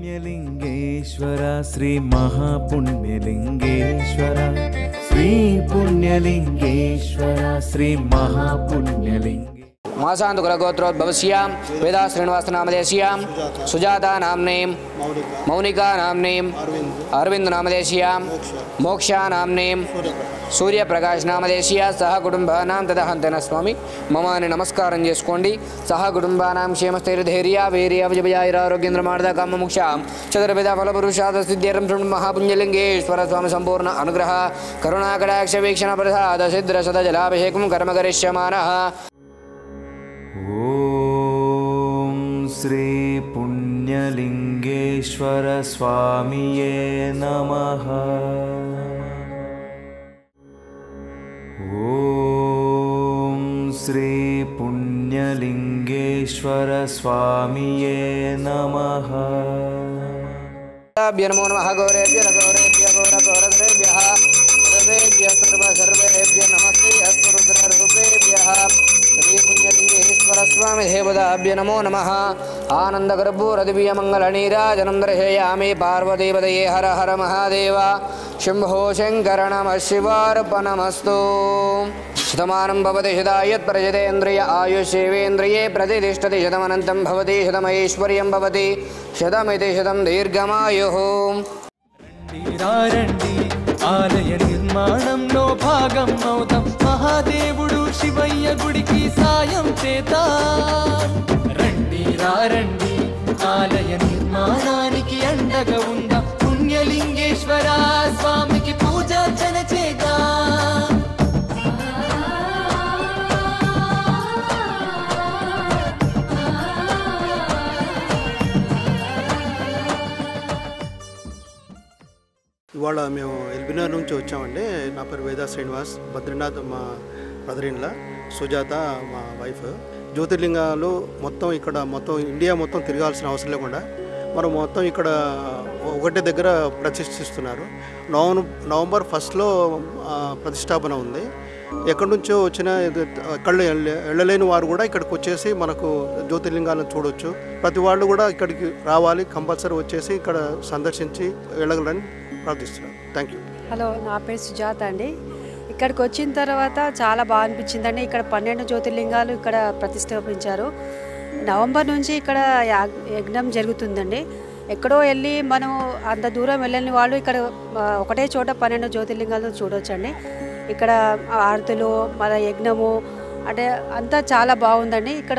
పుణ్యలింగేశ్వర శ్రీ మహాపుణ్యలింగేశ్వర శ్రీ పుణ్యలింగేశ్వర శ్రీ మహాపుణ్యలింగేశ్వర मासान्तकुलगोत्रोद्भवस्यां वेदा श्रीनिवासनामधेयस्यां सुजाता नाम्नीं मौनिका नाम्नीं अरविंद नामधेयस्यां मोक्षा नाम्नीं सूर्यप्रकाश नामधेयस्या सह कुटुंबानां तथा हंतेनस्वामी मम అని నమస్కారం చేసుకోండి సహ కుటుంబానాం క్షేమస్థైర్యధైర్య వీర్య విజయారోగ్యేంద్రమార్ద కామముక్షాం చతుర్వేద ఫలపురుషాద సిద్ధ్యరం మహాపుణ్యలింగేశ్వర స్వామి సంపూర్ణ అనుగ్రహ కరుణాకటాక్ష వీక్షణ ప్రసాద సిద్ధ్ర సద జలాభిషేకం కర్మ కరిష్యమానః ఓం శ్రీ పుణ్యలింగేశ్వర స్వామియే నమః. ఓం శ్రీ పుణ్యలింగేశ్వర స్వామియే నమః. నమో నమః గౌరేభ్యః గౌరేభ్యః గౌరగౌరగౌరేభ్యః సర్వేభ్యః సర్వేభ్యః నమస్తే అస్తు రుద్రరూపేభ్యః శ్రీ పుణ్యలింగేశ్వర స్వామి దేవతాభ్యో నమో నమః. ఆనందగర్భూరదివ్యమంగళనీరాజనం దర్శయామి పార్వతీపతయే హర హర మహాదేవ శంభో శంకర నమః శివార్పణమస్తు. శతమానం భవతి శతాయత్ ప్రజతేంద్రియ ఆయుష్యేవేంద్రియే ప్రతిష్టతి శతమనంతం భవతి శతమైశ్వర్యం భవతి శతమితి శతం దీర్ఘమాయుః. ఆలయ నిర్మాణంలో భాగం అవుతాం మహాదేవుడు శివయ్య గుడికి సాయం చేద్దాం. రండి రండి ఆలయ నిర్మాణానికి అండగా ఉందాం. పుణ్యలింగేశ్వర స్వామికి పూజార్చన చేద్దాం. ఇవాళ మేము ఎల్బినగర్ నుంచి వచ్చామండి. నా పేరు వేదా శ్రీనివాస్, బద్రీనాథ్ మా బ్రదర్ ఇన్ లా, సుజాత మా వైఫ్. జ్యోతిర్లింగాలు మొత్తం ఇక్కడ మొత్తం ఇండియా మొత్తం తిరగాల్సిన అవసరం లేకుండా మనం మొత్తం ఇక్కడ ఒకటే దగ్గర ప్రతిష్ఠిస్తున్నారు. నవంబర్ 1లో ప్రతిష్టాపన ఉంది. ఎక్కడి నుంచో వచ్చిన ఎక్కడ వెళ్ళలేని వారు కూడా ఇక్కడికి వచ్చేసి మనకు జ్యోతిర్లింగాలను చూడవచ్చు. ప్రతి వాళ్ళు కూడా ఇక్కడికి రావాలి, కంపల్సరీ వచ్చేసి ఇక్కడ సందర్శించి వెళ్ళగలని ప్రార్థిస్తున్నాను. Thank you. హలో, నా పేరు సుజాత అండి. ఇక్కడికి వచ్చిన తర్వాత చాలా బాగా అనిపించిందండి. ఇక్కడ 12 జ్యోతిర్లింగాలు ఇక్కడ ప్రతిష్టాపించారు. నవంబర్ నుంచి ఇక్కడ యజ్ఞం జరుగుతుందండి. ఎక్కడో వెళ్ళి మనం అంత దూరం వెళ్ళని వాళ్ళు ఇక్కడ ఒకటే చోట 12 జ్యోతిర్లింగాలు చూడవచ్చండి. ఇక్కడ ఆరతులు మన యజ్ఞము అంటే అంతా చాలా బాగుందండి. ఇక్కడ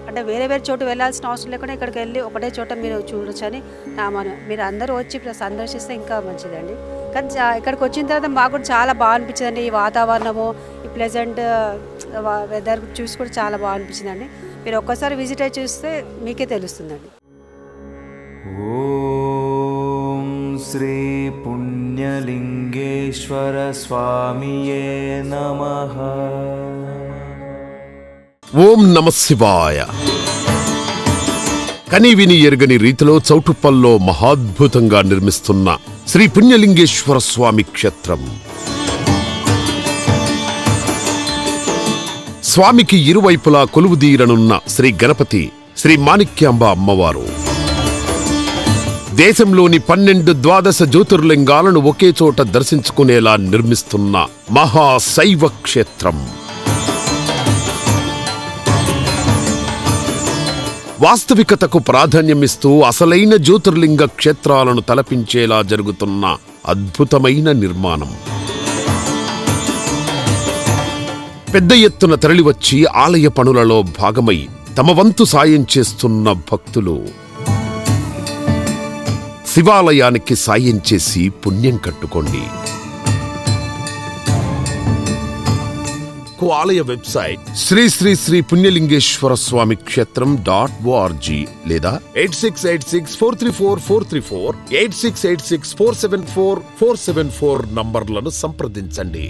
అంటే వేరే వేరే చోటు వెళ్ళాల్సిన అవసరం లేకుండా ఇక్కడికి వెళ్ళి ఒకటే చోట మీరు చూడొచ్చని నా మనం. మీరు అందరూ వచ్చి సందర్శిస్తే ఇంకా మంచిదండి. కానీ ఇక్కడికి వచ్చిన తర్వాత మాకు కూడా చాలా బాగా అనిపించిందండి. ఈ వాతావరణము, ఈ ప్లెజెంట్ వెదర్ చూసి కూడా చాలా బాగా అనిపించిందండి. మీరు ఒక్కసారి విజిట్ అయ్యి చూస్తే మీకే తెలుస్తుందండి. ఓం శ్రీ పుణ్యలింగేశ్వర స్వామియే నమః. ఓం నమః శివాయ. కనివిని ఎరగని రీతిలో చౌటుప్పల్లో మహాద్భుతంగా నిర్మిస్తున్న శ్రీ పుణ్యలింగేశ్వర స్వామి క్షేత్రం. స్వామికి ఇరువైపులా కొలువుదీరనున్న శ్రీ గణపతి, శ్రీ మాణిక్యాంబ అమ్మవారు దేశంలోని 12 ద్వాదశ జ్యోతిర్లింగాలను ఒకే చోట దర్శించుకునేలా నిర్మిస్తున్న మహాశైవ క్షేత్రం. వాస్తవికతకు ప్రాధాన్యమిస్తూ అసలైన జ్యోతిర్లింగ క్షేత్రాలను తలపించేలా జరుగుతున్న అద్భుతమైన నిర్మాణం. పెద్ద ఎత్తున తరలివచ్చి ఆలయ పనులలో భాగమై తమ వంతు సాయం చేస్తున్న భక్తులు శివాలయానికి సాయం చేసి పుణ్యం కట్టుకోండి. ఆలయ వెబ్సైట్ శ్రీ శ్రీ శ్రీ పుణ్యలింగేశ్వర స్వామి క్షేత్రం .org లేదా 8686434434 8686474474 నంబర్లను సంప్రదించండి.